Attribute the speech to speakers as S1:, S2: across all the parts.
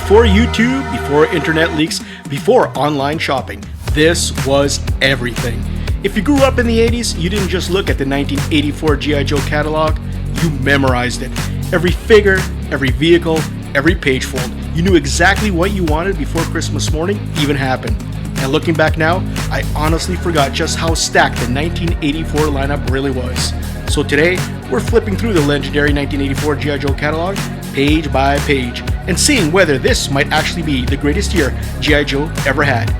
S1: Before YouTube, before internet leaks, before online shopping, this was everything. If you grew up in the 80s, you didn't just look at the 1984 G.I. Joe catalog, you memorized it. Every figure, every vehicle, every page fold. You knew exactly what you wanted before Christmas morning even happened. And looking back now, I honestly forgot just how stacked the 1984 lineup really was. So today, we're flipping through the legendary 1984 G.I. Joe catalog, page by page, and seeing whether this might actually be the greatest year G.I. Joe ever had.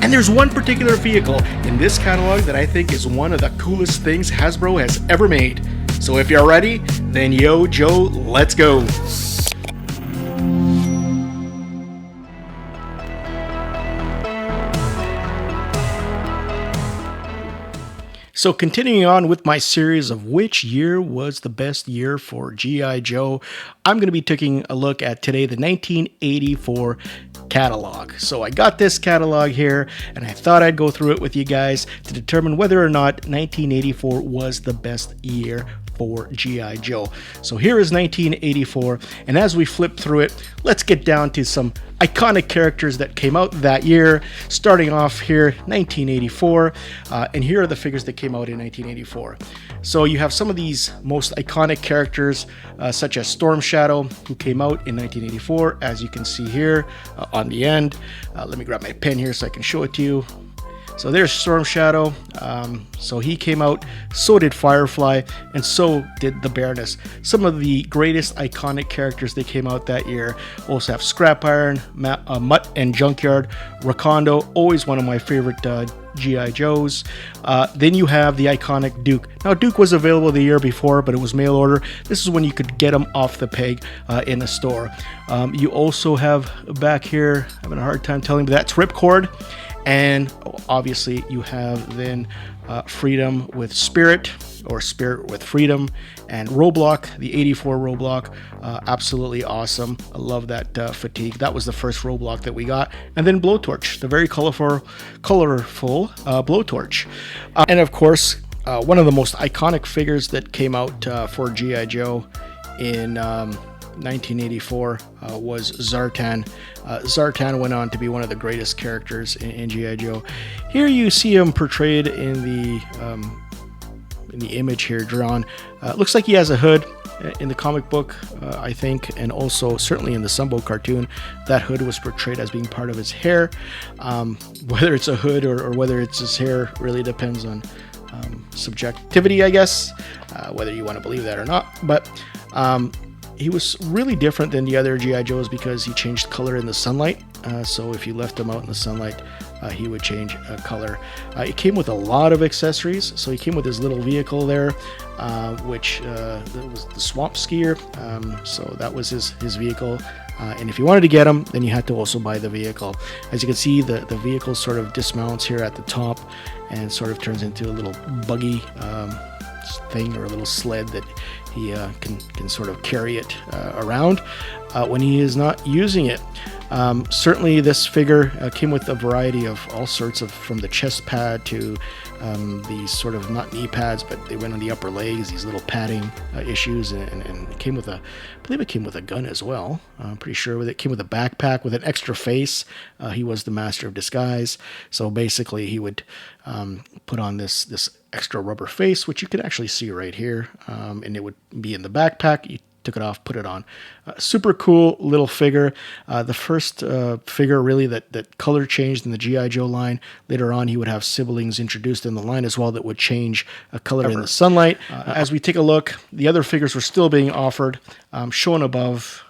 S1: And there's one particular vehicle in this catalog that I think is one of the coolest things Hasbro has ever made. So if you're ready, then yo Joe, let's go! So continuing on with my series of which year was the best year for G.I. Joe, I'm going to be taking a look at today the 1984 catalog. So I got this catalog here and I thought I'd go through it with you guys to determine whether or not 1984 was the best year for G.I. Joe. So here is 1984, and as we flip through it, let's get down to some iconic characters that came out that year. Starting off here, 1984, and here are the figures that came out in 1984. So you have some of these most iconic characters, such as Storm Shadow, who came out in 1984, as you can see here on the end. Let me grab my pen here so I can show it to you. So there's Storm Shadow. So he came out, so did Firefly, and so did the Baroness. Some of the greatest iconic characters that came out that year. Also have Scrap Iron, Mutt and Junkyard, Rakondo, always one of my favorite G.I. Joes. Then you have the iconic Duke. Now Duke was available the year before, but it was mail order. This is when you could get them off the peg in the store. You also have back here, having a hard time telling, but that's Ripcord. And obviously you have then Freedom with Spirit, or Spirit with Freedom, and Roblox, the 84 Roblox, absolutely awesome. I love that fatigue. That was the first Roblox that we got. And then Blowtorch, the very colorful Blowtorch. And of course, one of the most iconic figures that came out for G.I. Joe in 1984 was Zartan. Zartan went on to be one of the greatest characters in G.I. Joe. Here you see him portrayed in the image here drawn. Looks like he has a hood in the comic book, I think, and also certainly in the Sunbow cartoon. That hood was portrayed as being part of his hair. Whether it's a hood or whether it's his hair really depends on subjectivity, I guess, whether you want to believe that or not. But he was really different than the other G.I. Joes because he changed color in the sunlight. So if you left him out in the sunlight, he would change color. It came with a lot of accessories. So he came with his little vehicle there, which was the Swamp Skier. So that was his vehicle. And if you wanted to get him, then you had to also buy the vehicle. As you can see, the vehicle sort of dismounts here at the top and sort of turns into a little buggy thing, or a little sled that he can sort of carry it around when he is not using it. Certainly this figure came with a variety of all sorts of, from the chest pad to these sort of, not knee pads, but they went on the upper legs, these little padding issues, and it came with I believe it came with a gun as well. I'm pretty sure it came with a backpack with an extra face. He was the master of disguise. So basically he would put on this extra rubber face, which you can actually see right here, and it would be in the backpack. You took it off, put it on. Super cool little figure. The first figure really that color changed in the G.I. Joe line. Later on, he would have siblings introduced in the line as well that would change color in the sunlight. As we take a look, the other figures were still being offered, shown above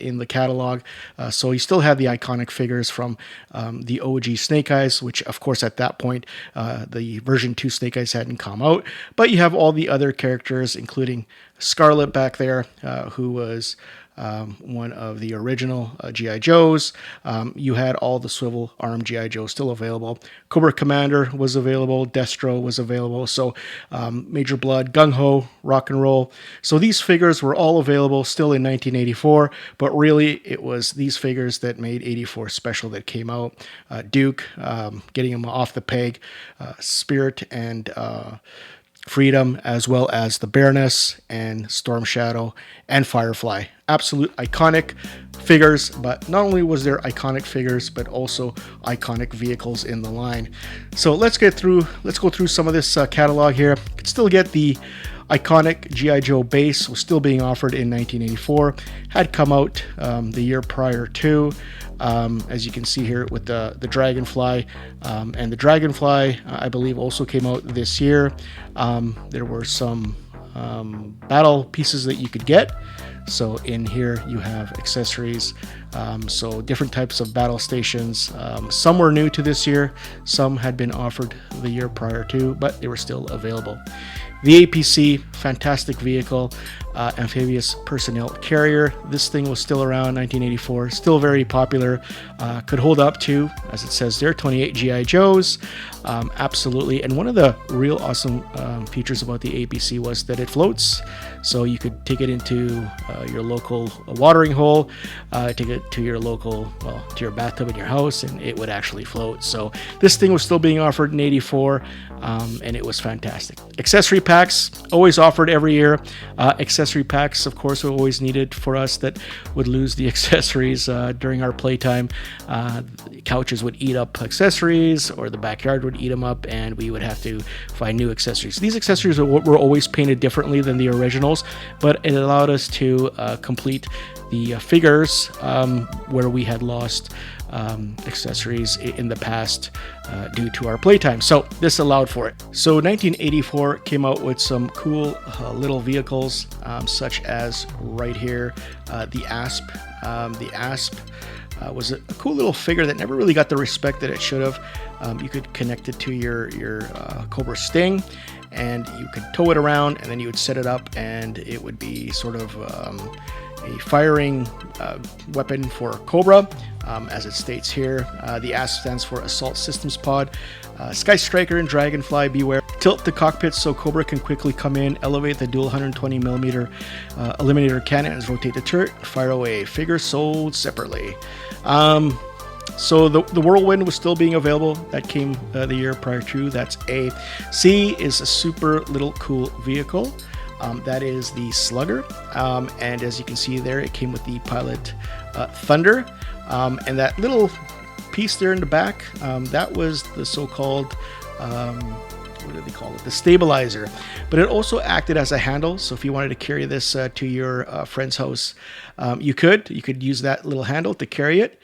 S1: in the catalog. So he still had the iconic figures from the OG Snake Eyes, which of course at that point the version 2 Snake Eyes hadn't come out. But you have all the other characters, including Scarlet back there, who was one of the original G.I. Joes. You had all the swivel arm G.I. Joe still available. Cobra Commander was available. Destro was available. So Major Blood, Gung Ho, Rock and Roll. So these figures were all available still in 1984, but really it was these figures that made 84 special that came out. Duke, getting him off the peg, Spirit, and Freedom, as well as the Baroness and Storm Shadow and Firefly. Absolute iconic figures, but not only was there iconic figures, but also iconic vehicles in the line. So let's go through some of this catalog here. You can still get the iconic G.I. Joe base, was still being offered in 1984, had come out the year prior to. As you can see here with the Dragonfly, and the Dragonfly I believe also came out this year. There were some battle pieces that you could get. So in here you have accessories, so different types of battle stations. Some were new to this year, some had been offered the year prior to, but they were still available. The APC, fantastic vehicle, amphibious personnel carrier. This thing was still around 1984, still very popular. Could hold up to, as it says there, 28 G.I. Joes. Absolutely. And one of the real awesome features about the APC was that it floats. So you could take it into your local watering hole, take it to your local, to your bathtub in your house, and it would actually float. So this thing was still being offered in 84, and it was fantastic. Accessory packs, always offered every year. Accessory packs, of course, were always needed for us that would lose the accessories during our playtime. Couches would eat up accessories, or the backyard would eat them up, and we would have to find new accessories. These accessories were always painted differently than the originals, but it allowed us to complete the figures where we had lost accessories in the past due to our playtime. So this allowed for it. So 1984 came out with some cool little vehicles, such as right here, the Asp. The Asp was a cool little figure that never really got the respect that it should have. You could connect it to your Cobra Sting, and you could tow it around, and then you would set it up, and it would be sort of a firing weapon for Cobra, as it states here. The ASP stands for Assault Systems Pod. Sky Striker and Dragonfly, beware. Tilt the cockpit so Cobra can quickly come in. Elevate the dual 120mm eliminator cannons. Rotate the turret. Fire away. Figure sold separately. So the Whirlwind was still being available. That came the year prior to. That's A. C is a super little cool vehicle. That is the Slugger, and as you can see there, it came with the Pilot Thunder, and that little piece there in the back, that was the so-called, what do they call it, the stabilizer. But it also acted as a handle, so if you wanted to carry this to your friend's house, you could use that little handle to carry it.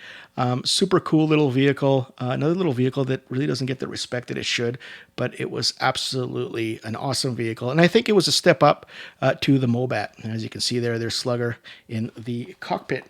S1: Super cool little vehicle, another little vehicle that really doesn't get the respect that it should, but it was absolutely an awesome vehicle. And I think it was a step up to the Mobat. And as you can see there, there's Slugger in the cockpit.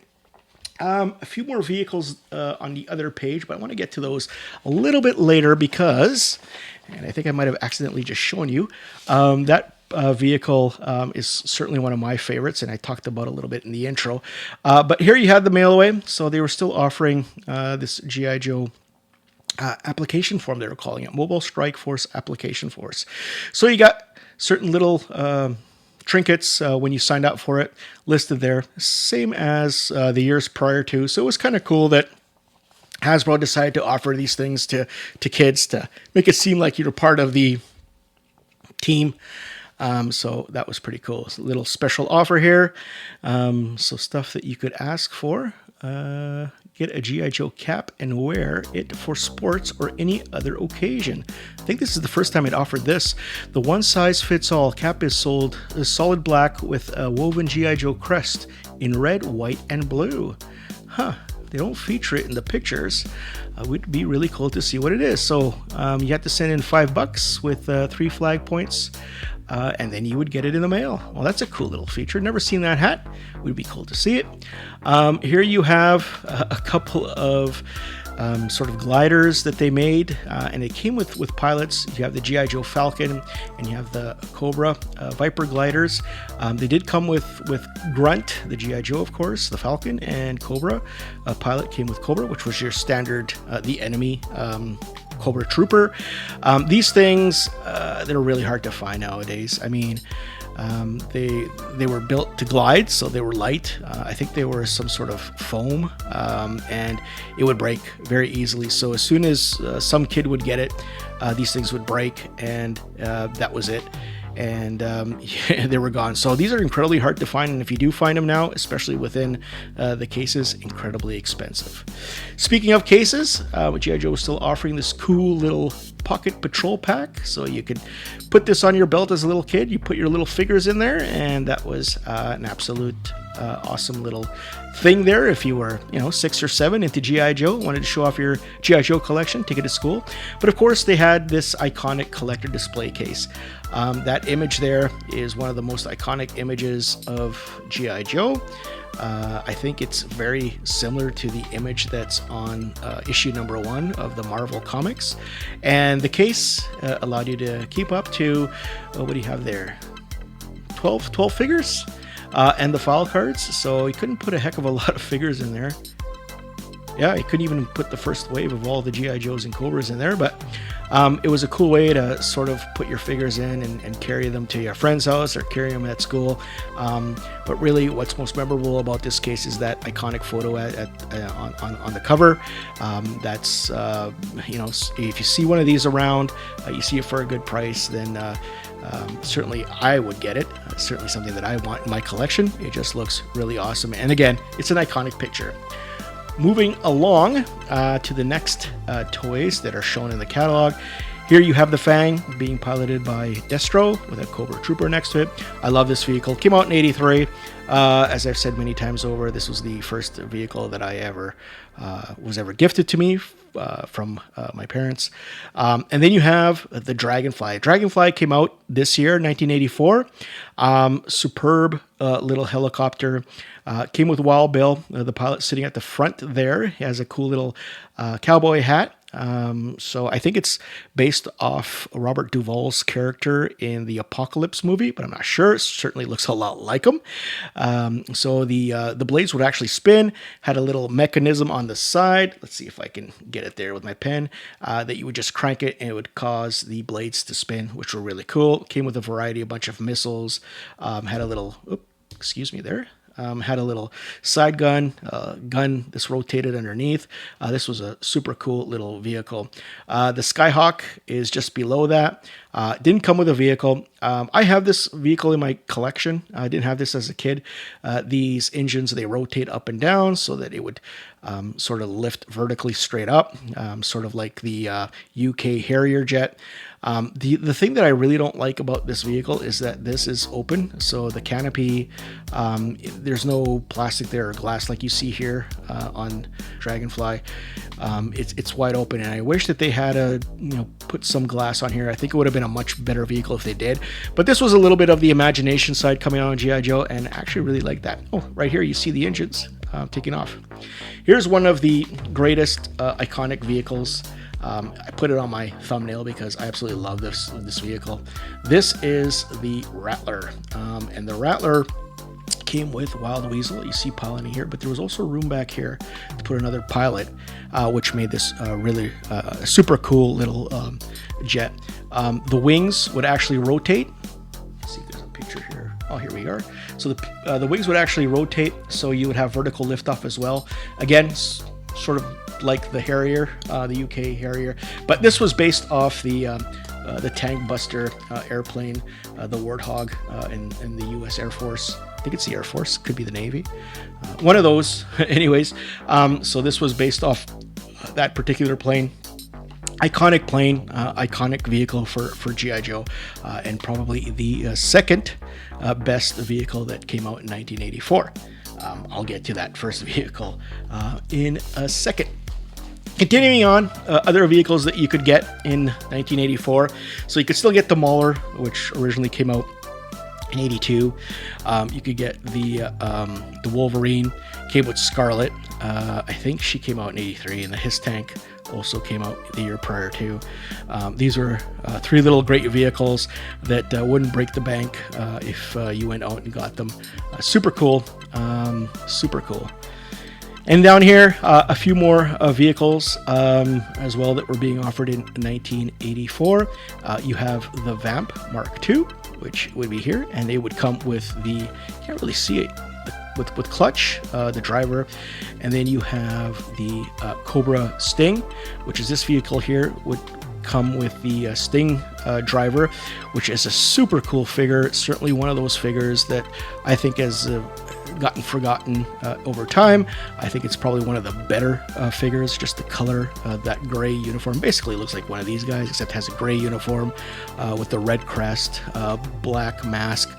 S1: A few more vehicles on the other page, but I want to get to those a little bit later because, and I think I might have accidentally just shown you, that vehicle is certainly one of my favorites, and I talked about a little bit in the intro. But here you had the mail away, so they were still offering this G.I. Joe application form, they were calling it, Mobile Strike Force Application Force. So you got certain little trinkets when you signed up for it listed there, same as the years prior to. So it was kind of cool that Hasbro decided to offer these things to kids to make it seem like you're part of the team. So that was pretty cool. It's a little special offer here. So stuff that you could ask for. Get a G.I. Joe cap and wear it for sports or any other occasion. I think this is the first time it offered this. The one size fits all cap is sold solid black with a woven G.I. Joe crest in red, white, and blue. Huh. They don't feature it in the pictures. It would be really cool to see what it is. So you have to send in $5 with 3 flag points. And then you would get it in the mail. Well, that's a cool little feature. Never seen that hat. Would be cool to see it. Here you have a couple of sort of gliders that they made, and it came with pilots. You have the G.I. Joe Falcon, and you have the Cobra Viper gliders. They did come with Grunt, the G.I. Joe, of course, the Falcon, and Cobra. A pilot came with Cobra, which was your standard, the enemy Cobra Trooper. These things, they're really hard to find nowadays. I mean, they were built to glide, so they were light. I think they were some sort of foam, and it would break very easily. So as soon as some kid would get it, these things would break, and that was it. and they were gone. So these are incredibly hard to find, and if you do find them now, especially within the cases, incredibly expensive. Speaking of cases, G.I. Joe was still offering this cool little pocket patrol pack, so you could put this on your belt as a little kid. You put your little figures in there, and that was an absolute awesome little thing there. If you were 6 or 7 into G.I. Joe, wanted to show off your G.I. Joe collection, take it to school. But of course they had this iconic collector display case. That image there is one of the most iconic images of G.I. Joe. I think it's very similar to the image that's on issue number 1 of the Marvel Comics. And the case allowed you to keep up to, what do you have there? 12 figures? And the file cards. So you couldn't put a heck of a lot of figures in there. Yeah, you couldn't even put the first wave of all the G.I. Joes and Cobras in there, but it was a cool way to sort of put your figures in and carry them to your friend's house or carry them at school. But really, what's most memorable about this case is that iconic photo on the cover. That's if you see one of these around, you see it for a good price, then certainly I would get it. Certainly something that I want in my collection. It just looks really awesome, and again, it's an iconic picture. Moving along to the next toys that are shown in the catalog. Here you have the Fang being piloted by Destro with a Cobra Trooper next to it. I love this vehicle. Came out in '83. As I've said many times over, this was the first vehicle that I was ever gifted to me from my parents. And then you have the Dragonfly. Dragonfly came out this year, 1984. Superb little helicopter. Came with Wild Bill, the pilot sitting at the front there. He has a cool little cowboy hat. So I think it's based off Robert Duvall's character in the Apocalypse movie, but I'm not sure. It certainly looks a lot like him. So the blades would actually spin, had a little mechanism on the side. Let's see if I can get it there with my pen, that you would just crank it and it would cause the blades to spin, which were really cool. Came with a bunch of missiles, had a little, had a little side gun, this rotated underneath. This was a super cool little vehicle. The Skyhawk is just below that. Didn't come with a vehicle. I have this vehicle in my collection. I didn't have this as a kid. These engines, they rotate up and down so that it would sort of lift vertically straight up, sort of like the UK Harrier jet. The thing that I really don't like about this vehicle is that this is open. So the canopy, there's no plastic there or glass like you see here on Dragonfly. It's wide open, and I wish that they had put some glass on here. I think it would have been a much better vehicle if they did. But this was a little bit of the imagination side coming out on G.I. Joe, and I actually really like that. Oh, right here you see the engines taking off. Here's one of the greatest iconic vehicles. I put it on my thumbnail because I absolutely love this vehicle. This is the Rattler, and the Rattler came with Wild Weasel. You see piloting here, but there was also room back here to put another pilot, which made this really super cool little jet. The wings would actually rotate. Let's see if there's a picture here. Oh, here we are. So the wings would actually rotate, so you would have vertical liftoff as well. Again, sort of like the Harrier, the UK Harrier, but this was based off the Tank Buster airplane, the Warthog in the U.S. Air Force. I think it's the Air Force, could be the Navy. One of those, anyways. So this was based off that particular plane. Iconic plane, iconic vehicle for G.I. Joe, and probably the second best vehicle that came out in 1984. I'll get to that first vehicle in a second. Continuing on, other vehicles that you could get in 1984. So you could still get the Mauler, which originally came out in 82. You could get the Wolverine, came with Scarlet. I think she came out in 83, and the His Tank also came out the year prior to. These were 3 little great vehicles that wouldn't break the bank if you went out and got them. Super cool, super cool. And down here, a few more vehicles as well that were being offered in 1984. You have the Vamp Mark II, which would be here, and they would come with the, can't really see it, with clutch, the driver. And then you have the Cobra Sting, which is this vehicle here, would come with the Sting Driver, which is a super cool figure. It's certainly one of those figures that I think has gotten forgotten over time. I think it's probably one of the better figures. Just the color, that gray uniform, basically looks like one of these guys, except has a gray uniform with the red crest, black mask.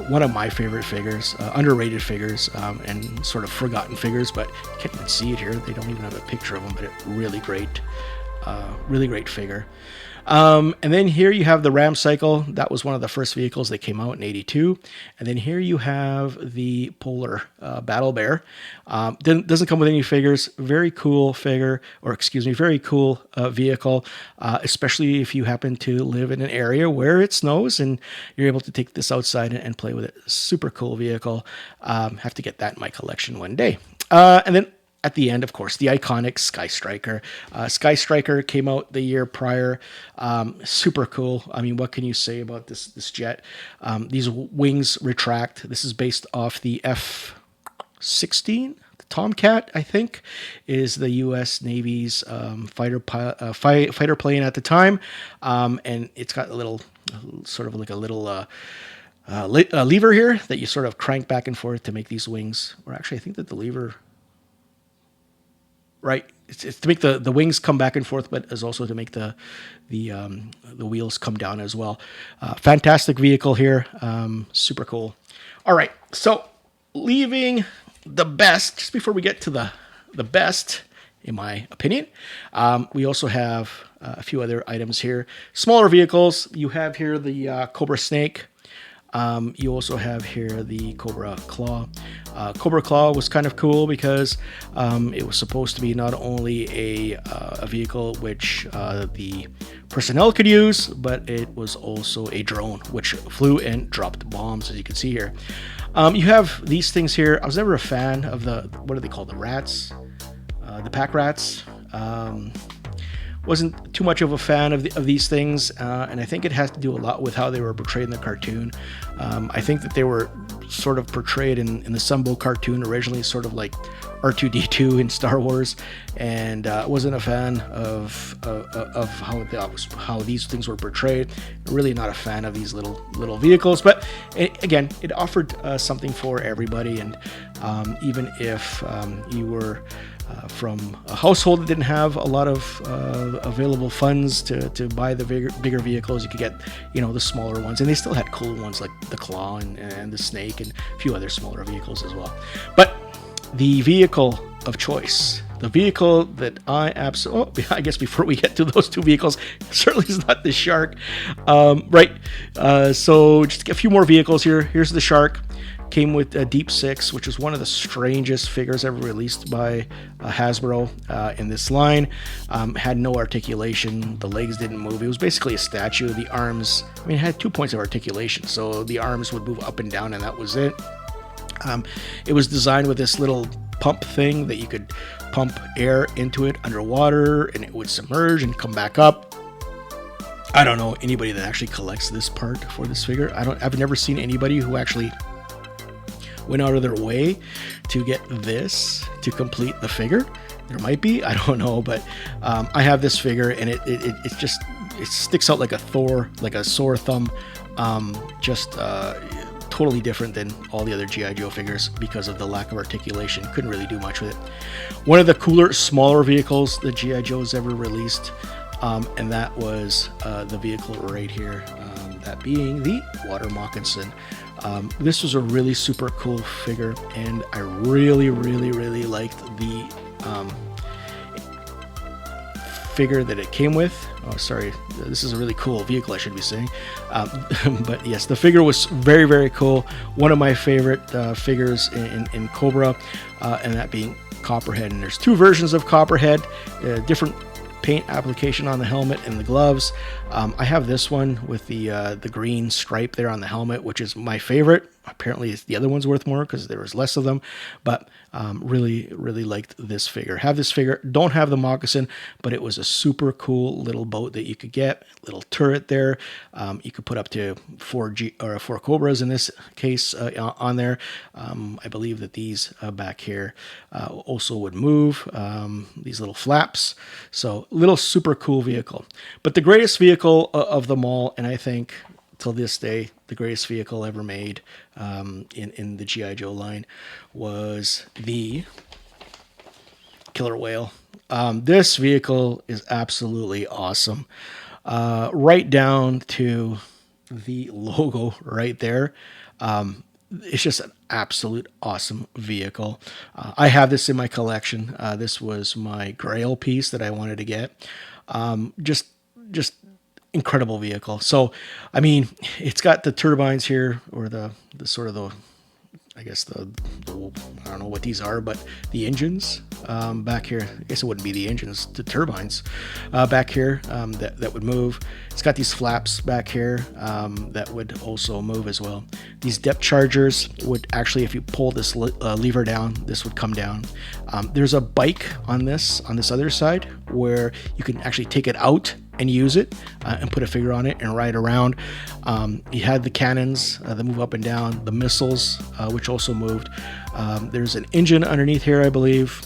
S1: One of my favorite figures, underrated figures, and sort of forgotten figures, but you can't even see it here. They don't even have a picture of him, but it's really great figure. And then here you have the Ram Cycle. That was one of the first vehicles that came out in '82. And then here you have the Polar Battle Bear. Doesn't come with any figures. Very cool figure, or excuse me, very cool vehicle, especially if you happen to live in an area where it snows and you're able to take this outside and play with it. Super cool vehicle. Have to get that in my collection one day. And then at the end, of course, the iconic Sky Striker. Sky Striker came out the year prior. Super cool. I mean, what can you say about this jet? These wings retract. This is based off the F-16. The Tomcat, I think, is the U.S. Navy's fighter plane at the time. And it's got a little, sort of like a little lever here that you sort of crank back and forth to make these wings. Or actually, I think that the lever... Right, it's to make the wings come back and forth, but is also to make the wheels come down as well. Fantastic vehicle here, super cool. All right, so leaving the best, just before we get to the best, in my opinion, we also have a few other items here. Smaller vehicles. You have here the Cobra Snake. You also have here the Cobra Claw. Cobra Claw was kind of cool because it was supposed to be not only a vehicle which the personnel could use, but it was also a drone which flew and dropped bombs, as you can see here. You have these things here. I was never a fan of what are they called? The rats? The pack rats. Wasn't too much of a fan of these things, and I think it has to do a lot with how they were portrayed in the cartoon. I think that they were sort of portrayed in the Sunbow cartoon originally, sort of like R2-D2 in Star Wars, and wasn't a fan of how these things were portrayed. Really not a fan of these little vehicles, but again, it offered something for everybody, and even if you were from a household that didn't have a lot of available funds to buy the bigger vehicles, you could get, the smaller ones, and they still had cool ones like the Claw and the Snake and a few other smaller vehicles as well. But the vehicle of choice, the vehicle that I absolutely, I guess before we get to those two vehicles, certainly is not the Shark. Right. So just a few more vehicles here. Here's the Shark. Came with a Deep Six, which is one of the strangest figures ever released by Hasbro in this line. Had no articulation. The legs didn't move. It was basically a statue. The arms, it had 2 points of articulation. So the arms would move up and down, and that was it. It was designed with this little pump thing that you could pump air into it underwater, and it would submerge and come back up. I don't know anybody that actually collects this part for this figure. I've never seen anybody who actually went out of their way to get this to complete the figure. There might be, I don't know, but I have this figure, and it sticks out like a sore thumb. Totally different than all the other G.I. Joe figures because of the lack of articulation. Couldn't really do much with it. One of the cooler, smaller vehicles that G.I. Joe's ever released, and that was the vehicle right here, that being the Water Moccasin. This was a really super cool figure, and I really, really, really liked the figure that it came with. Oh, sorry, this is a really cool vehicle, I should be saying. But yes, the figure was very, very cool. One of my favorite figures in Cobra, and that being Copperhead. And there's two versions of Copperhead, different paint application on the helmet and the gloves. I have this one with the green stripe there on the helmet, which is my favorite. Apparently the other one's worth more because there was less of them, but really liked this figure. Have this figure, don't have the moccasin, but it was a super cool little boat that you could get, little turret there. You could put up to 4 Cobras in this case on there. I believe that these back here also would move, these little flaps. So little super cool vehicle. But the greatest vehicle of them all, and I think till this day, the greatest vehicle ever made in the G.I. Joe line, was the Killer Whale. This vehicle is absolutely awesome. Right down to the logo right there. It's just an absolute awesome vehicle. I have this in my collection. This was my grail piece that I wanted to get. Just incredible vehicle. So, I mean, it's got the turbines here, or the sort of the, I guess the I don't know what these are, but the engines back here. I guess it wouldn't be the engines, the turbines back here that would move. It's got these flaps back here that would also move as well. These depth chargers would actually, if you pull this lever down, this would come down. There's a bike on this other side where you can actually take it out and use it and put a figure on it and ride around. You had the cannons that move up and down, the missiles which also moved. There's an engine underneath here, I believe,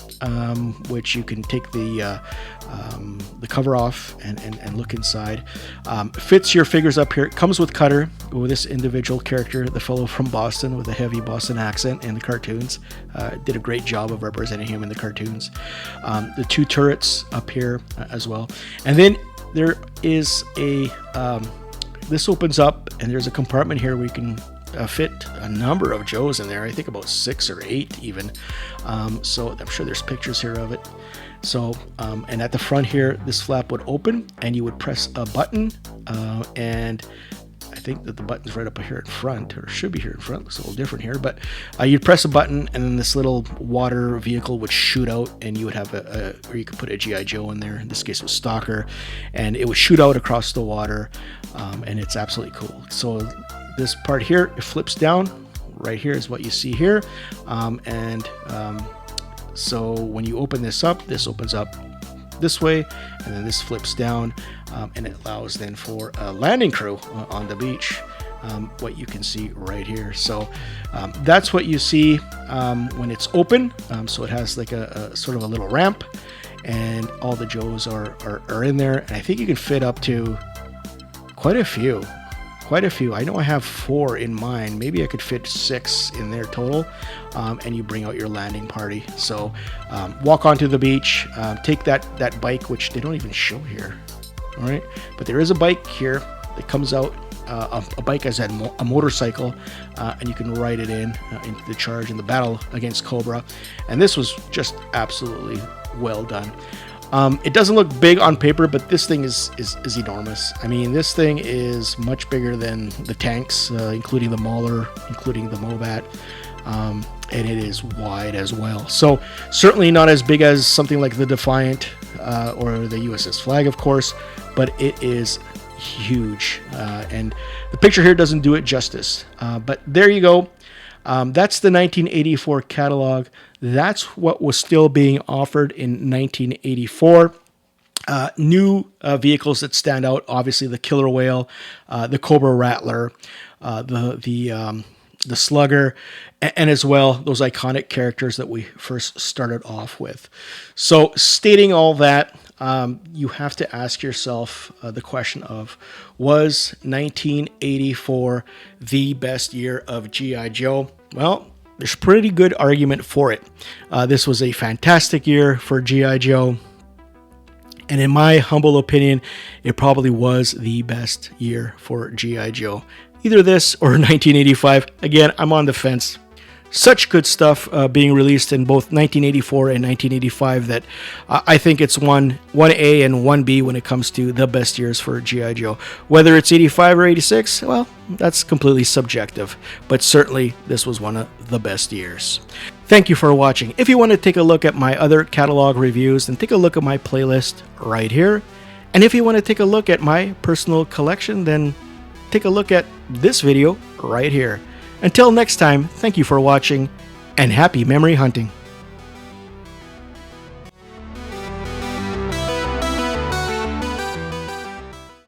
S1: which you can take the cover off and look inside. Fits your figures up here. It comes with Cutter, with this individual character, the fellow from Boston with a heavy Boston accent in the cartoons. Did a great job of representing him in the cartoons. The 2 turrets up here as well. And then there is a, this opens up and there's a compartment here where you can fit a number of Joes in there. I think about 6 or 8 even. So I'm sure there's pictures here of it. So, and at the front here, this flap would open and you would press a button, and I think that the button's right up here in front, or should be here in front. Looks a little different here, but you'd press a button and then this little water vehicle would shoot out, and you would have or you could put a G.I. Joe in there. In this case it was Stalker, and it would shoot out across the water, and it's absolutely cool. So this part here, it flips down. Right here is what you see here, so when you open this up, this opens up this way, and then this flips down, and it allows then for a landing crew on the beach, what you can see right here. So that's what you see when it's open. So it has like a sort of a little ramp, and all the Joes are in there, and I think you can fit up to quite a few. I know I have 4 in mine. Maybe I could fit 6 in there total, and you bring out your landing party. So walk onto the beach, take that bike, which they don't even show here. All right, but there is a bike here that comes out. A bike as a motorcycle, and you can ride it into the charge in the battle against Cobra. And this was just absolutely well done. It doesn't look big on paper, but this thing is enormous. I mean, this thing is much bigger than the tanks, including the Mauler, including the Mobat, and it is wide as well. So certainly not as big as something like the Defiant or the USS Flag, of course, but it is huge, and the picture here doesn't do it justice. But there you go. That's the 1984 catalog. That's what was still being offered in 1984. New vehicles that stand out, obviously the Killer Whale, the Cobra Rattler, the Slugger, and as well those iconic characters that we first started off with. So stating all that, you have to ask yourself the question of, was 1984 the best year of G.I. Joe? Well, there's a pretty good argument for it. This was a fantastic year for G.I. Joe, and in my humble opinion, it probably was the best year for G.I. Joe. Either this or 1985. Again, I'm on the fence. Such good stuff being released in both 1984 and 1985 that I think it's 1A and 1B when it comes to the best years for G.I. Joe. Whether it's 85 or 86, well, that's completely subjective, but certainly this was one of the best years. Thank you for watching. If you want to take a look at my other catalog reviews, then take a look at my playlist right here. And if you want to take a look at my personal collection, then take a look at this video right here. Until next time, thank you for watching, and happy memory hunting.